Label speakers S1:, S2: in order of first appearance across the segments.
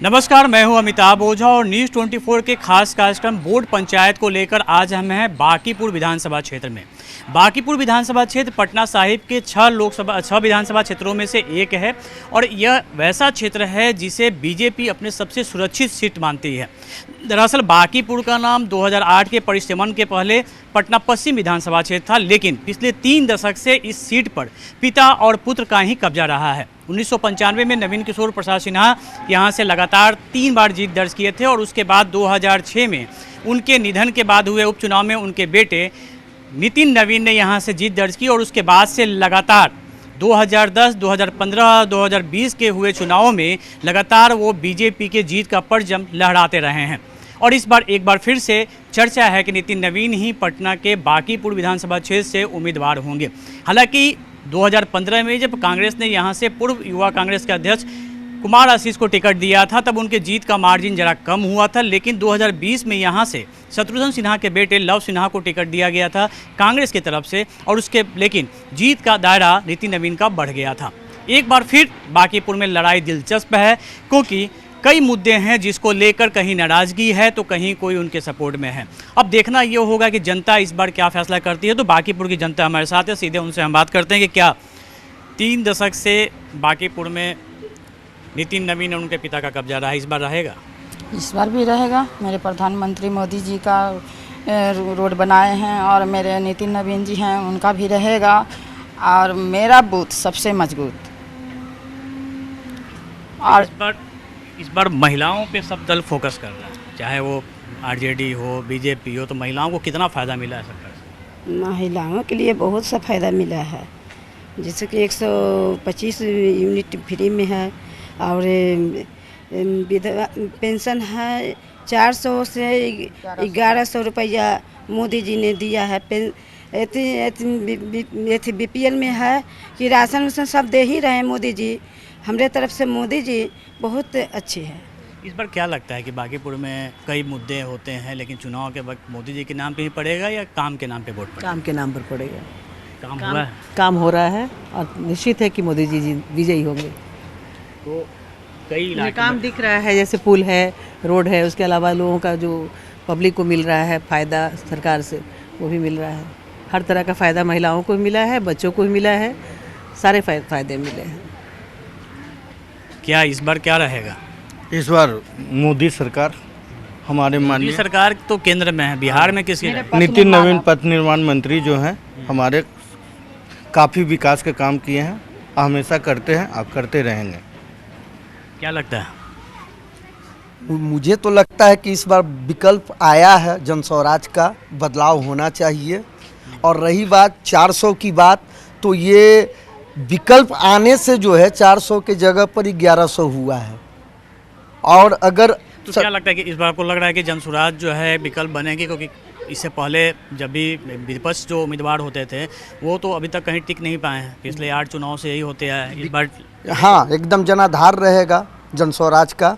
S1: नमस्कार, मैं हूं अमिताभ ओझा और न्यूज़ 24 के खास कार्यक्रम बोर्ड पंचायत को लेकर आज हम हैं बांकीपुर विधानसभा क्षेत्र में। बांकीपुर विधानसभा क्षेत्र पटना साहिब के 6 विधानसभा क्षेत्रों में से एक है और यह वैसा क्षेत्र है जिसे बीजेपी अपने सबसे सुरक्षित सीट मानती है। दरअसल बांकीपुर का नाम 2008 के परिसीमन के पहले पटना पश्चिम विधानसभा क्षेत्र था, लेकिन पिछले 3 दशक से इस सीट पर पिता और पुत्र का ही कब्जा रहा है। 1995 में नवीन किशोर प्रसाद सिन्हा यहाँ से लगातार 3 बार जीत दर्ज किए थे और उसके बाद 2006 में उनके निधन के बाद हुए उपचुनाव में उनके बेटे नितिन नवीन ने यहाँ से जीत दर्ज की और उसके बाद से लगातार 2010, 2015, 2020 के हुए चुनावों में लगातार वो बीजेपी के जीत का परचम लहराते रहे हैं। और इस बार एक बार फिर से चर्चा है कि नितिन नवीन ही पटना के बांकीपुर विधानसभा क्षेत्र से उम्मीदवार होंगे। हालांकि 2015 में जब कांग्रेस ने यहां से पूर्व युवा कांग्रेस के अध्यक्ष कुमार आशीष को टिकट दिया था तब उनके जीत का मार्जिन जरा कम हुआ था, लेकिन 2020 में यहां से शत्रुघ्न सिन्हा के बेटे लव सिन्हा को टिकट दिया गया था कांग्रेस की तरफ से और लेकिन जीत का दायरा नितिन नवीन का बढ़ गया था। एक बार फिर बांकीपुर में लड़ाई दिलचस्प है क्योंकि कई मुद्दे हैं जिसको लेकर कहीं नाराज़गी है तो कहीं कोई उनके सपोर्ट में है। अब देखना ये होगा कि जनता इस बार क्या फैसला करती है। तो बांकीपुर की जनता हमारे साथ है, सीधे उनसे हम बात करते हैं कि क्या 3 दशक से बांकीपुर में नितिन नवीन और उनके पिता का कब्जा रहा है, इस बार रहेगा?
S2: इस बार भी रहेगा। मेरे प्रधानमंत्री मोदी जी का रोड बनाए हैं और मेरे नितिन नवीन जी हैं, उनका भी रहेगा और मेरा बूथ सबसे मजबूत।
S1: और इस बार महिलाओं पे सब दल फोकस कर रहा है, चाहे वो आरजेडी हो, बीजेपी हो, तो महिलाओं को कितना फ़ायदा मिला है सरकार से?
S3: महिलाओं के लिए बहुत सा फ़ायदा मिला है, जैसे कि 125 यूनिट फ्री में है और विधवा पेंशन है 400 से 1100 रुपया मोदी जी ने दिया है। बीपीएल में है कि राशन वाशन सब दे ही रहे हैं मोदी जी। हमारे तरफ से मोदी जी बहुत अच्छे हैं।
S1: इस बार क्या लगता है कि बांकीपुर में कई मुद्दे होते हैं, लेकिन चुनाव के वक्त मोदी जी के नाम पे ही पड़ेगा या काम के नाम पे वोट पड़ेगा?
S4: काम के नाम पर पड़ेगा।
S1: काम हुआ है?
S4: काम हो रहा है और निश्चित है कि मोदी जी विजयी होंगे।
S1: तो कई
S4: ये
S1: इलाके
S4: काम दिख रहा है, जैसे पुल है, रोड है, उसके अलावा लोगों का जो पब्लिक को मिल रहा है फ़ायदा सरकार से, वो भी मिल रहा है। हर तरह का फ़ायदा महिलाओं को भी मिला है, बच्चों को भी मिला है, सारे फ़ायदे मिले हैं।
S1: क्या इस बार क्या रहेगा?
S5: इस बार मोदी सरकार, हमारे माननीय
S1: सरकार तो केंद्र में है, बिहार में किसकी रहेगी?
S5: नितिन नवीन पथ निर्माण मंत्री जो हैं हमारे काफ़ी विकास के काम किए हैं, हमेशा करते हैं, आप करते रहेंगे।
S1: क्या लगता है?
S6: मुझे तो लगता है कि इस बार विकल्प आया है, जन स्वराज का बदलाव होना चाहिए। और रही बात 400 की बात, तो ये विकल्प आने से जो है 400 के जगह पर 1100 हुआ है। और अगर
S1: तो क्या लगता है कि इस बार आपको लग रहा है कि जन स्वराज जो है विकल्प बनेगी? क्योंकि इससे पहले जब भी विपक्ष जो उम्मीदवार होते थे वो तो अभी तक कहीं टिक नहीं पाए हैं, पिछले 8 चुनाव से यही होते हैं। इस बार
S6: हाँ, एकदम जनाधार रहेगा जन स्वराज का।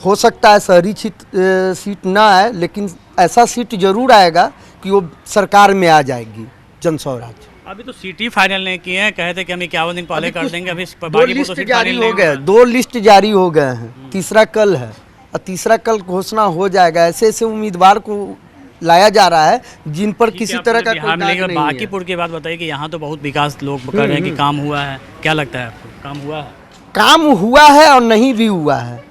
S6: हो सकता है शहरी सीट ना आए, लेकिन ऐसा सीट जरूर आएगा कि वो सरकार में आ जाएगी जन स्वराज।
S1: अभी तो सीट ही फाइनल नहीं किए हैं, कहे थे कि हम 51 दिन पहले कर देंगे। अभी
S6: 2 लिस्ट जारी हो गए, 2 लिस्ट जारी हो गए हैं, तीसरा कल है और तीसरा कल घोषणा हो जाएगा। ऐसे ऐसे उम्मीदवार को लाया जा रहा है जिन पर किसी तरह का कोई दाग नहीं है।
S1: बांकीपुर की बात बताइए कि यहाँ तो बहुत विकास लोग कर रहे हैं कि काम हुआ है, क्या लगता है आपको? काम हुआ है? काम
S6: हुआ है और नहीं भी हुआ है।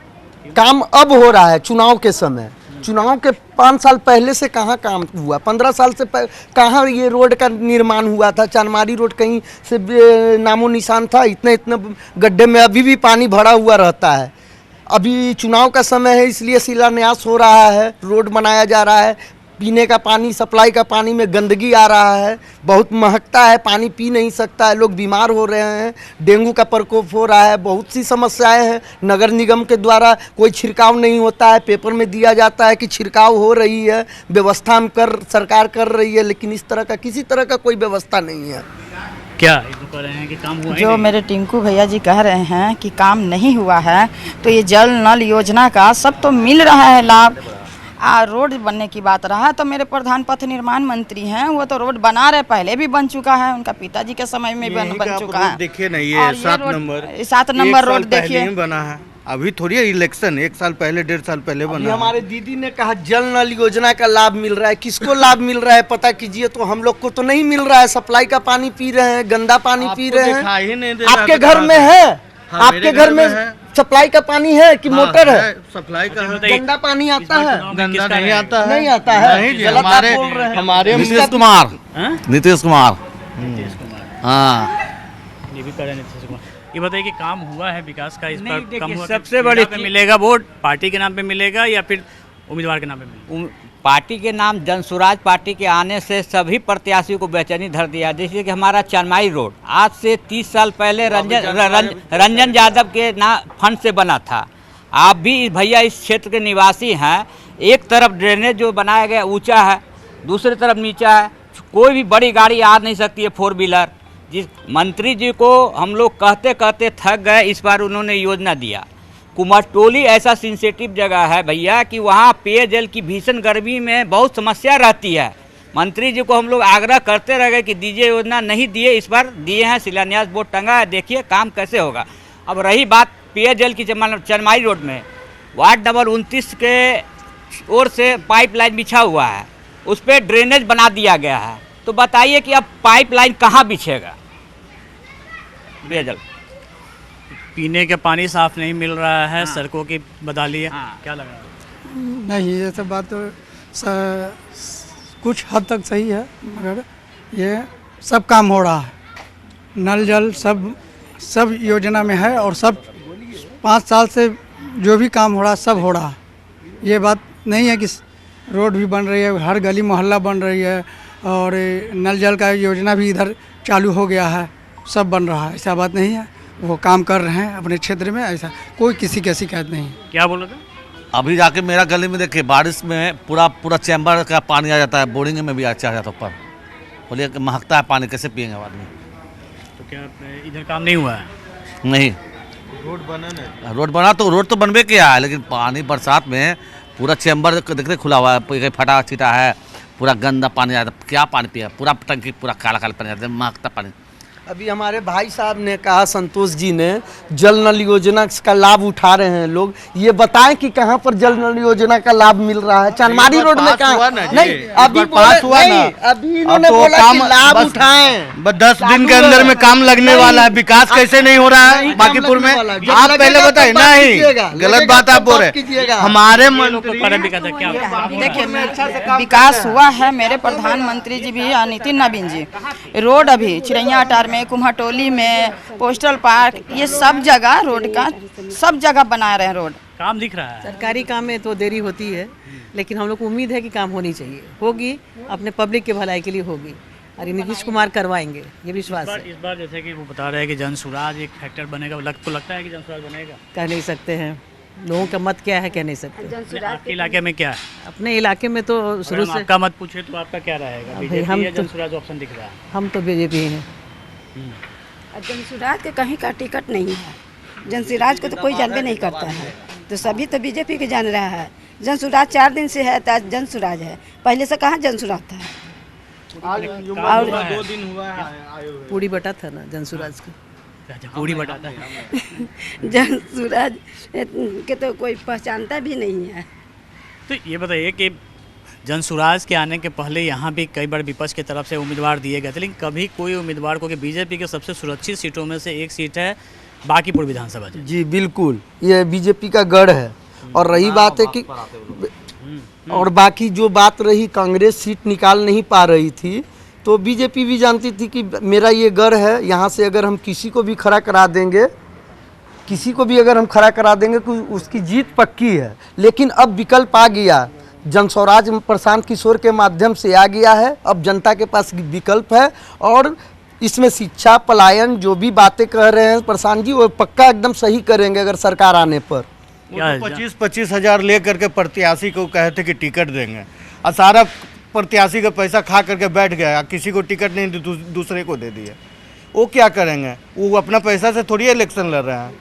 S6: काम अब हो रहा है चुनाव के समय। चुनाव के 5 साल पहले से कहाँ काम हुआ? 15 साल से कहाँ ये रोड का निर्माण हुआ था? चांदमारी रोड कहीं से नामो निशान था? इतने गड्ढे में अभी भी पानी भरा हुआ रहता है। अभी चुनाव का समय है, इसलिए शिलान्यास हो रहा है, रोड बनाया जा रहा है। पीने का पानी, सप्लाई का पानी में गंदगी आ रहा है, बहुत महकता है, पानी पी नहीं सकता है, लोग बीमार हो रहे हैं, डेंगू का प्रकोप हो रहा है, बहुत सी समस्याएं हैं। नगर निगम के द्वारा कोई छिड़काव नहीं होता है, पेपर में दिया जाता है कि छिड़काव हो रही है, व्यवस्था हम सरकार कर रही है, लेकिन इस तरह का किसी तरह का कोई व्यवस्था नहीं है।
S1: क्या कह रहे हैं कि काम हुआ?
S2: जो मेरे टिंकू भैया जी कह रहे हैं कि काम नहीं हुआ है, तो ये जल नल योजना का सब तो मिल रहा है लाभ। रोड बनने की बात रहा तो मेरे प्रधान पथ निर्माण मंत्री हैं, वो तो रोड बना रहे, पहले भी बन चुका है, उनका पिताजी के समय में बन चुका है।
S5: देखिए नहीं, ये 7 नंबर
S2: रोड देखिए
S5: बना है, अभी थोड़ी है इलेक्शन, 1 साल पहले 1.5 साल पहले
S6: अभी
S5: बना है।
S6: हमारे दीदी ने कहा जल नल योजना का लाभ मिल रहा है, किसको लाभ मिल रहा है पता कीजिए। तो हम लोग को तो नहीं मिल रहा है, सप्लाई का पानी पी रहे हैं, गंदा पानी पी
S5: आपको
S6: रहे
S5: दिखाई
S6: हैं।
S5: नहीं दे रहा
S6: आपके
S5: है तो
S6: घर
S5: कहाँ
S6: में
S5: से?
S6: है?
S5: हाँ,
S6: आपके
S5: मेरे
S6: घर में
S5: है।
S6: सप्लाई का पानी है कि मोटर है?
S5: सप्लाई का है।
S1: बताइए,
S6: गंदा पानी आता है?
S5: गंदा नहीं आता है।
S6: नहीं आता है?
S5: नहीं जी,
S6: गलत आप
S5: हमारे
S6: बोल रहे हैं।
S5: हमारे
S7: नीतीश कुमार,
S1: हाँ?
S7: नीतीश कुमार,
S1: नीतीश कुमार,
S7: हाँ।
S1: ये भी करे नीतीश कुमार। ये बताइए कि काम हुआ है विकास का, इस
S8: नहीं,
S1: पर
S8: देखिए,
S1: कम हुआ?
S8: सबसे बड़ी
S1: पे
S8: चीज-
S1: मिलेगा वोट पार्टी के नाम पे मिलेगा या फिर उम्मीदवार के नाम पे मिलेगा?
S8: पार्टी के नाम जनसुराज पार्टी के आने से सभी प्रत्याशियों को बेचैनी धर दिया। जैसे कि हमारा चनमाई रोड आज से 30 साल पहले रंजन यादव के फंड से बना था। आप भी भैया इस क्षेत्र के निवासी हैं, एक तरफ ड्रेनेज जो बनाया गया ऊंचा है, दूसरी तरफ नीचा है, कोई भी बड़ी गाड़ी आ नहीं सकती है, 4 व्हीलर। जिस मंत्री जी को हम लोग कहते कहते थक गए, इस बार उन्होंने योजना दिया। कुमारटोली ऐसा सेंसिटिव जगह है भैया कि वहाँ पेयजल की भीषण गर्मी में बहुत समस्या रहती है। मंत्री जी को हम लोग आग्रह करते रह गए कि दीजिए योजना, नहीं दिए। इस बार दिए हैं, शिलान्यास बोर्ड टंगा है, देखिए काम कैसे होगा। अब रही बात पेयजल की, चनमाई रोड में वार्ड नंबर 29 के ओर से पाइपलाइन बिछा हुआ है, उस पर ड्रेनेज बना दिया गया है। तो बताइए कि अब पाइपलाइन कहाँ बिछेगा पेयजल?
S1: पीने के पानी साफ नहीं मिल रहा है, सड़कों की बदहाली है, क्या लग रहा है?
S9: नहीं, ये सब बात तो कुछ हद तक सही है, मगर ये सब काम हो रहा है। नल जल सब योजना में है और सब 5 साल से जो भी काम हो रहा है सब हो रहा है। ये बात नहीं है कि रोड भी बन रही है, हर गली मोहल्ला बन रही है, और नल जल का योजना भी इधर चालू हो गया है, सब बन रहा है। ऐसा बात नहीं है, वो काम कर रहे हैं अपने क्षेत्र में, ऐसा कोई किसी की शिकायत नहीं।
S1: क्या बोल रहे थे?
S7: अभी जाके मेरा गली में देखिए, बारिश में पूरा चैम्बर का पानी आ जाता है, बोरिंग में भी अच्छा आ जाता है ऊपर। बोलिए कि महकता है पानी, कैसे पिएंगे आदमी?
S1: तो क्या इधर काम नहीं हुआ है?
S7: नहीं, रोड बना तो रोड तो बनबे किया है, लेकिन पानी बरसात में पूरा चैम्बर देखते खुला हुआ है, कहीं फटा छिटा है, पूरा गंदा पानी आता है। क्या पानी पिया? पूरा टंकी पूरा काला काला पानी आता है, महकता पानी।
S6: अभी हमारे भाई साहब ने कहा, संतोष जी ने, जल नल योजना का लाभ उठा रहे हैं लोग। ये बताएं कि कहाँ पर जल नल योजना का लाभ मिल रहा है? चनमारी रोड में कहाँ? नहीं, अभी
S5: पास हुआ ना,
S6: अभी इन्होंने
S5: अब तो
S6: बोला
S5: काम
S6: कि लाभ
S5: बस-
S6: उठाएं।
S5: बस 10 दिन के अंदर में काम लगने वाला है। विकास कैसे नहीं हो रहा है
S6: नहीं, काम
S5: बांकीपुर में?
S6: लगने वाला है। जब
S5: आप
S6: लगेगा
S5: पहले
S6: तब
S5: बताइए।
S6: बात
S5: नहीं,
S6: कीजिएगा।
S5: गलत
S6: लगेगा
S5: बात आप
S6: तब
S5: बोल
S6: बात
S5: रहे
S6: कीजिएगा।
S5: हैं। हमारे
S1: लोग तो
S5: मंत्री
S1: पर भी कहते हैं, क्या
S2: देखिए, विकास हुआ है। मेरे प्रधानमंत्री जी भी नितिन नवीन जी, रोड अभी चिड़ैया अटार में, कुम्हाटोली में, पोस्टल पार्क, ये सब जगह रोड का सब जगह बना रहे हैं रोड।
S1: काम दिख रहा है?
S4: सरकारी काम में तो देरी होती है, लेकिन हम लोग को उम्मीद है कि काम होनी चाहिए, होगी, अपने पब्लिक के भलाई के लिए होगी, और ये नीतीश कुमार करवाएंगे, ये विश्वास है।
S1: इस बार जैसे कि वो बता रहे हैं कि जनसुराज एक फैक्टर बनेगा, तो लगता है कि जनसुराज बनेगा?
S4: कह नहीं सकते हैं, लोगों का मत क्या है कह नहीं सकते।
S1: आपके इलाके में क्या है?
S4: अपने इलाके में तो शुरू
S1: अगर हम
S4: से
S1: आपका मत पूछे तो आपका क्या रहेगा?
S4: भाई,
S1: बीजेपी
S4: हम
S1: या
S4: तो-
S1: जनसुराज ऑप्शन दिख रहा है?
S4: हम तो बीजेपी हैं।
S3: जनसुराज के कहीं का टिकट नहीं है। जनसुराज को तो कोई जानबे नहीं करता है, तो सभी तो बीजेपी के जान रहा है। जनसुराज 4 दिन से है, तो आज जनसुराज है, पहले से कहाँ जनसुराज था?
S5: और 2 दिन हुआ है आए हुए।
S4: पूरी बटा था ना जनसुराज का।
S1: अच्छा, पूरी बताता है।
S3: जनसुराज के तो कोई पहचानता भी नहीं है।
S1: तो ये बताइए कि जनसुराज के आने के पहले यहाँ भी कई बार विपक्ष की तरफ से उम्मीदवार दिए गए थे, लेकिन कभी कोई उम्मीदवार को, कि बीजेपी के सबसे सुरक्षित सीटों में से एक सीट है बांकीपुर विधानसभा जी।
S6: जी बिल्कुल, ये बीजेपी का गढ़ है। और रही बात है कि और बाकी जो बात रही, कांग्रेस सीट निकाल नहीं पा रही थी, तो बीजेपी भी जानती थी कि मेरा ये गढ़ है, यहाँ से अगर हम किसी को भी खड़ा करा देंगे, तो उसकी जीत पक्की है। लेकिन अब विकल्प आ गया, जनस्वराज प्रशांत किशोर के माध्यम से आ गया है। अब जनता के पास विकल्प है, और इसमें शिक्षा, पलायन, जो भी बातें कह रहे हैं प्रशांत जी, वो पक्का एकदम सही करेंगे अगर सरकार आने पर।
S5: 25-25 हजार ले करके प्रत्याशी को कहते कि टिकट देंगे, और सारा प्रत्याशी का पैसा खा करके बैठ गया, किसी को टिकट नहीं दूसरे को दे दिए। वो क्या करेंगे? वो अपना पैसा से थोड़ी इलेक्शन लड़ रहे हैं।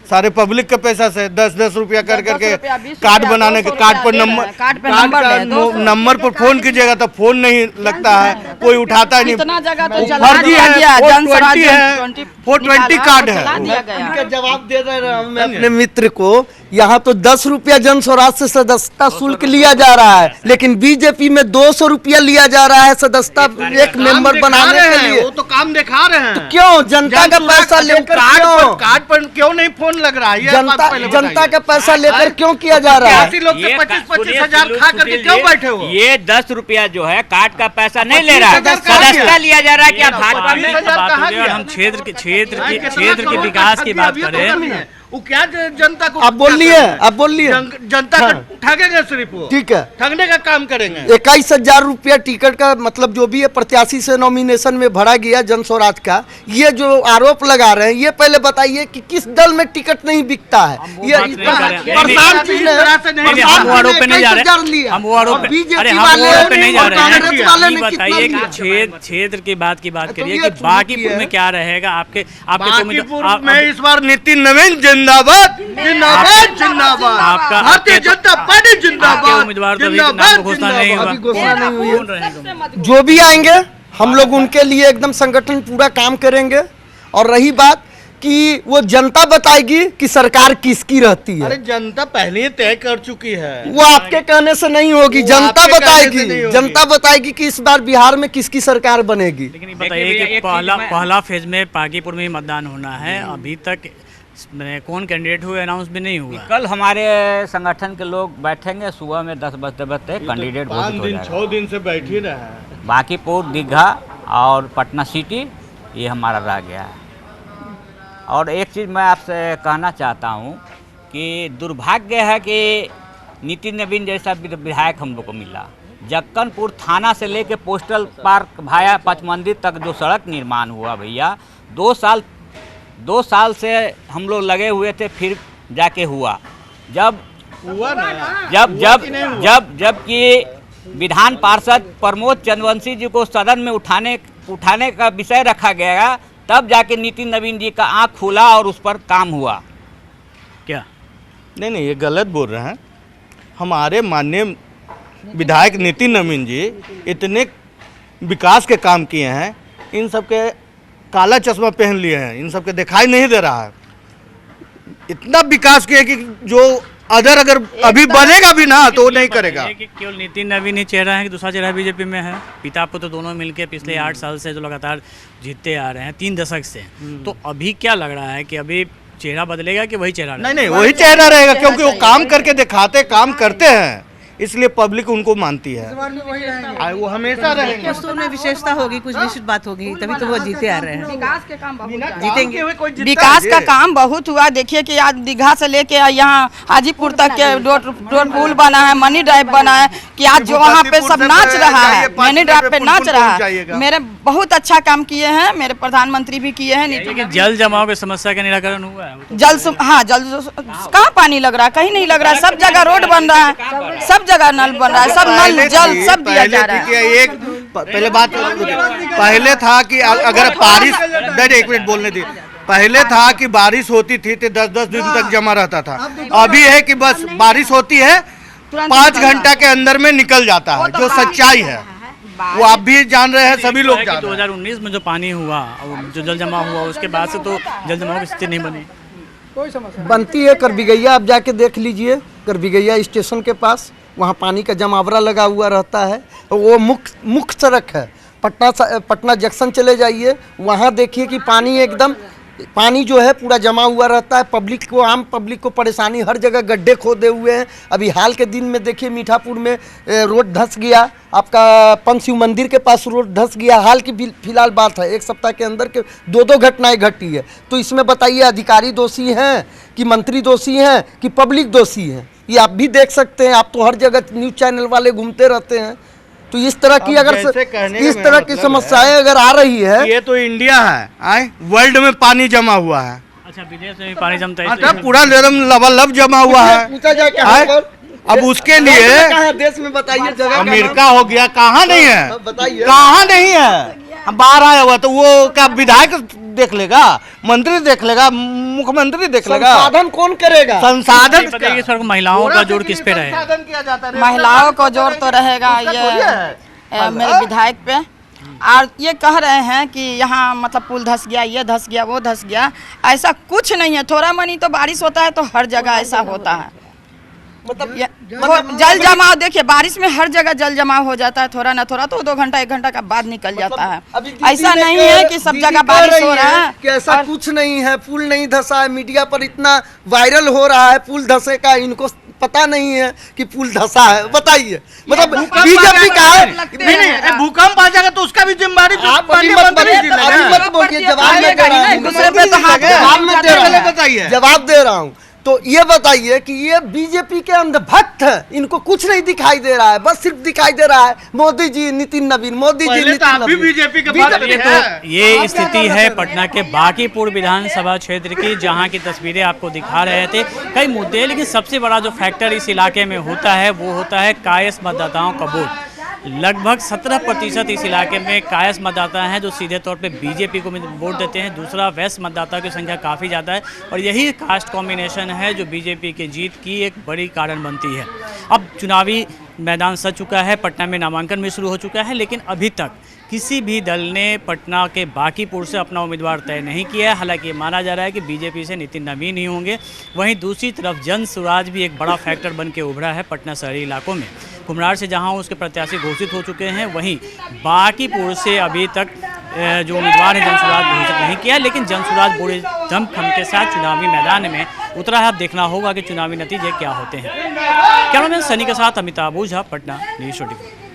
S5: सारे पब्लिक के पैसा से 10-10 रुपया कर करके
S2: 20
S5: कार्ड
S2: रुपया,
S5: बनाने के
S2: 200
S5: कार्ड पर
S2: रुपया
S5: नंबर
S2: दे रहे हैं, कार्ड पे
S5: कार्ड
S2: नंबर
S5: का
S2: ले, 200
S5: नंबर पर फोन कीजिएगा तो फोन नहीं लगता है, कोई उठाता नहीं।
S2: इतना जगह तो
S5: वो
S2: जला
S5: फर्जी
S2: दिया
S5: है,
S2: गया,
S5: 420 है,
S2: 420
S5: 420 कार्ड है।
S2: जला दिया गया।
S6: उनका जवाब दे रहे हैं मैं अपने मित्र को। यहाँ तो 10 रुपया जन स्वराज से सदस्यता शुल्क लिया जा रहा है, लेकिन बीजेपी में 200 रुपया लिया जा रहा है सदस्यता एक मेंबर बनाने के लिए।
S5: वो तो काम दिखा रहे हैं।
S6: तो क्यों जनता का पैसा लेकर क्यों
S5: कार्ड पर क्यों नहीं फोन लग रहा है? ये बात पहले
S6: जनता का पैसा लेकर क्यों किया जा रहा है?
S5: 80 लोग से 25-25 हजार खा करके क्यों बैठे हो?
S8: ये 10 रुपया जो है कार्ड का पैसा नहीं ले रहा है,
S5: 25,000 कहाँ
S8: सदस्यता
S5: दिया?
S8: लिया जा रहा है। क्या भाजपा में
S5: 25,000
S1: बात हो
S5: कहाँ
S1: गई और
S5: गया?
S1: हम क्षेत्र के विकास की बात करें।
S5: वो क्या जनता को
S6: आप बोलिए
S5: जनता का ठगेंगे सिर्फ वो,
S6: ठीक है।
S5: ठगने का काम करेंगे।
S6: 21,000 रुपया टिकट का मतलब जो भी है प्रत्याशी से नॉमिनेशन में भरा गया जन स्वराज का, ये जो आरोप लगा रहे हैं ये पहले बताइए कि किस दल में टिकट नहीं बिकता है? ये
S1: बात नहीं कर रहे हैं।
S6: प्रशांत जी ने
S1: हम वो आरोप पे नहीं जा रहे हैं, हम वो आरोप पे, अरे हम वो आरोप पे नहीं जा रहे हैं। ये बताइए कि क्षेत्र की बात करिए कि बाकीपुर में क्या रहेगा आपके
S5: बाकीपुर में इस बार नितिन नवीन जिंदाबाद जिंदाबाद जिंदाबाद, भारतीय जनता पार्टी जिंदाबाद
S1: उम्मीदवार तो अभी नाम घोषणा नहीं हुआ,
S6: अभी घोषणा नहीं हुई
S1: कौन रहेगा?
S6: जो भी आएंगे हम लोग उनके लिए एकदम संगठन पूरा काम करेंगे। और रही बात कि वो जनता बताएगी कि सरकार किसकी रहती है,
S5: अरे जनता पहले ही तय कर चुकी है।
S6: वो आपके कहने से नहीं होगी,
S5: वो
S6: जनता
S5: आपके कहने से नहीं
S6: बताएगी।
S5: होगी।
S6: जनता बताएगी कि इस बार बिहार में किसकी सरकार बनेगी।
S1: लेकिन ये बताइए कि पहला फेज में पाकीपुर में ही मतदान होना है, अभी तक कौन कैंडिडेट हुए अनाउंस भी नहीं हुआ।
S8: कल हमारे संगठन के लोग बैठेंगे सुबह में 10 बजते कैंडिडेट घोषित हो जाएगा।
S5: 6 दिन से बैठ ही रहे हैं।
S8: बाकीपुर, दीघा और पटना सिटी ये हमारा रह गया है। और एक चीज़ मैं आपसे कहना चाहता हूँ कि दुर्भाग्य है कि नितिन नवीन जैसा विधायक हम लोग को मिला। जक्कनपुर थाना से लेके पोस्टल पार्क भाया पचमंदिर तक जो सड़क निर्माण हुआ भैया, 2 साल से हम लोग लगे हुए थे, फिर जाके हुआ। जब कि विधान पार्षद प्रमोद चंद्रवंशी जी को सदन में उठाने का विषय रखा गया, तब जाके नितिन नवीन जी का आँख खुला और उस पर काम हुआ।
S1: क्या
S5: नहीं ये गलत बोल रहे हैं। हमारे माननीय विधायक नितिन नवीन जी इतने विकास के काम किए हैं, इन सब के काला चश्मा पहन लिए हैं, इन सब के दिखाई नहीं दे रहा है। इतना विकास किया कि जो अदर अगर अभी बनेगा भी ना तो वो नहीं करेगा।
S1: कि केवल नितिन नवीन ही चेहरा है कि दूसरा चेहरा बीजेपी में है। पिता पुत्र दोनों मिलकर पिछले 8 साल से जो लगातार जीतते आ रहे हैं, 3 दशक से, तो अभी क्या लग रहा है कि अभी चेहरा बदलेगा कि वही चेहरा रहेगा?
S5: नहीं वही चेहरा रहेगा, क्योंकि वो काम करके दिखाते, काम करते हैं, इसलिए पब्लिक उनको मानती है। वो हमेशा रहेंगे।
S4: कुछ तो उनमें विशेषता होगी, कुछ निश्चित बात होगी, तभी तो वो जीते आ रहे हैं।
S2: विकास के काम बहुत
S4: जीतेंगे।
S2: विकास का काम बहुत हुआ। देखिए कि आज दीघा से लेके यहाँ हाजीपुर तक के रोड पुल बना है, मनी ड्राइव बना है, कि आज जो वहाँ पे सब नाच रहा है, मनी ड्राइव पे नाच रहा है। मेरे बहुत अच्छा काम किए हैं, मेरे प्रधानमंत्री भी किए हैं।
S1: लेकिन जल जमाव की समस्या का निराकरण हुआ है?
S2: जल कहाँ पानी लग रहा है? कहीं नहीं लग रहा है। सब जगह रोड बन रहा है, सब जगह नल बन रहा है, सब नल जल सब दिया जा रहा है।
S5: एक पहले बात पहले था कि अगर बारिश, एक मिनट बोलने दी, पहले था कि बारिश होती थी तो 10-10 दिन तक जमा रहता था। अभी है कि बस बारिश होती है 5 घंटा के अंदर में निकल जाता है, जो सच्चाई है वो आप भी जान रहे हैं, सभी लोग जान रहे हैं।
S1: 2019 में जो पानी हुआ, जो जल जमाव हुआ, उसके बाद से तो जल जमाव की स्थिति नहीं बनी।
S6: बनती है करबिगैया, आप जाके देख लीजिए करबिगैया स्टेशन के पास, वहाँ पानी का जमावड़ा लगा हुआ रहता है। वो मुख्य सड़क है, पटना जंक्शन चले जाइए, वहाँ देखिए कि पानी जो है पूरा जमा हुआ रहता है। आम पब्लिक को परेशानी, हर जगह गड्ढे खोदे हुए हैं। अभी हाल के दिन में देखिए मीठापुर में रोड धंस गया, आपका पंच शिव मंदिर के पास रोड धंस गया। हाल की फिलहाल बात है, 1 सप्ताह के अंदर के 2 घटनाएं घटी है। तो इसमें बताइए अधिकारी दोषी हैं कि मंत्री दोषी हैं कि पब्लिक दोषी है? ये आप भी देख सकते हैं, आप तो हर जगह न्यूज़ चैनल वाले घूमते रहते हैं। तो इस तरह की इस तरह की समस्याएं अगर आ रही है,
S5: ये तो इंडिया है, वर्ल्ड में पानी जमा हुआ है।
S1: अच्छा, विदेश में भी पानी जमता है?
S5: अच्छा, पूरा लबालब जमा हुआ है।
S6: पूछा जाए क्या
S5: अब उसके लिए
S6: देश में बताइए जगह
S5: अमेरिका हो गया, कहाँ नहीं है,
S6: बताइए
S5: कहाँ नहीं है। बाहर आया हुआ तो वो क्या विधायक देख लेगा, मंत्री देख लेगा, मुख्यमंत्री देख लेगा,
S6: संसाधन कौन करेगा?
S5: संसाधन
S1: बताइए सर, महिलाओं का जोर किस पे रहे?
S5: संसाधन किया जाता है।
S2: महिलाओं को जोर तो रहेगा ये मेरे विधायक पे। और ये कह रहे हैं कि यहाँ मतलब पुल धस गया, ये धस गया, वो धस गया, ऐसा कुछ नहीं है। थोड़ा मनी तो बारिश होता है तो हर जगह ऐसा होता है। मतलब जल जमाव देखिए, बारिश में हर जगह जल जमाव हो जाता है, थोड़ा ना थोड़ा तो 2 घंटा 1 घंटा का बाद निकल जाता है। ऐसा नहीं है कि सब जगह बारिश हो रहा है
S6: कि ऐसा कुछ नहीं है, पुल नहीं धसा है। मीडिया पर इतना वायरल हो रहा है पुल धसे का, इनको पता नहीं है कि पुल धसा है। बताइए, मतलब बीजेपी का है।
S5: नहीं, भूकंप आ जाएगा तो उसका भी जिम्मेदारी
S6: आप अभी मत बोलिए, जवाब में दे रहा हूँ। तो ये बताइए कि ये बीजेपी के अंधभक्त है, इनको कुछ नहीं दिखाई दे रहा है, बस सिर्फ दिखाई दे रहा है मोदी जी, नितिन नवीन, मोदी जी, नितिन नवीन।
S5: बीजेपी के
S1: ये स्थिति है पटना के बांकीपुर विधानसभा क्षेत्र की, जहां की तस्वीरें आपको दिखा रहे थे। कई मुद्दे हैं, लेकिन सबसे बड़ा जो फैक्टर इस इलाके में होता है वो होता है कायस्थ मतदाताओं का वोट। लगभग 17% इस इलाके में कायस्थ मतदाता हैं जो सीधे तौर पे बीजेपी को वोट देते हैं। दूसरा, वैश्य मतदाताओं की संख्या काफ़ी ज़्यादा है और यही कास्ट कॉम्बिनेशन है जो बीजेपी के जीत की एक बड़ी कारण बनती है। अब चुनावी मैदान सज चुका है, पटना में नामांकन भी शुरू हो चुका है, लेकिन अभी तक किसी भी दल ने पटना के बांकीपुर से अपना उम्मीदवार तय नहीं किया है। हालांकि ये माना जा रहा है कि बीजेपी से नितिन नवीन ही होंगे। वहीं दूसरी तरफ जन स्वराज भी एक बड़ा फैक्टर बन के उभरा है पटना शहरी इलाकों में। कुम्हरार से जहां उसके प्रत्याशी घोषित हो चुके हैं, वहीं बांकीपुर से अभी तक जो उम्मीदवार है जन स्वराज घोषित नहीं किया, लेकिन जन स्वराज बड़े दमखम के साथ चुनावी मैदान में उतरा है। अब देखना होगा कि चुनावी नतीजे क्या होते हैं। कैमरामैन सनी के साथ अमिताभ ओझा, पटना, न्यूज़ 24।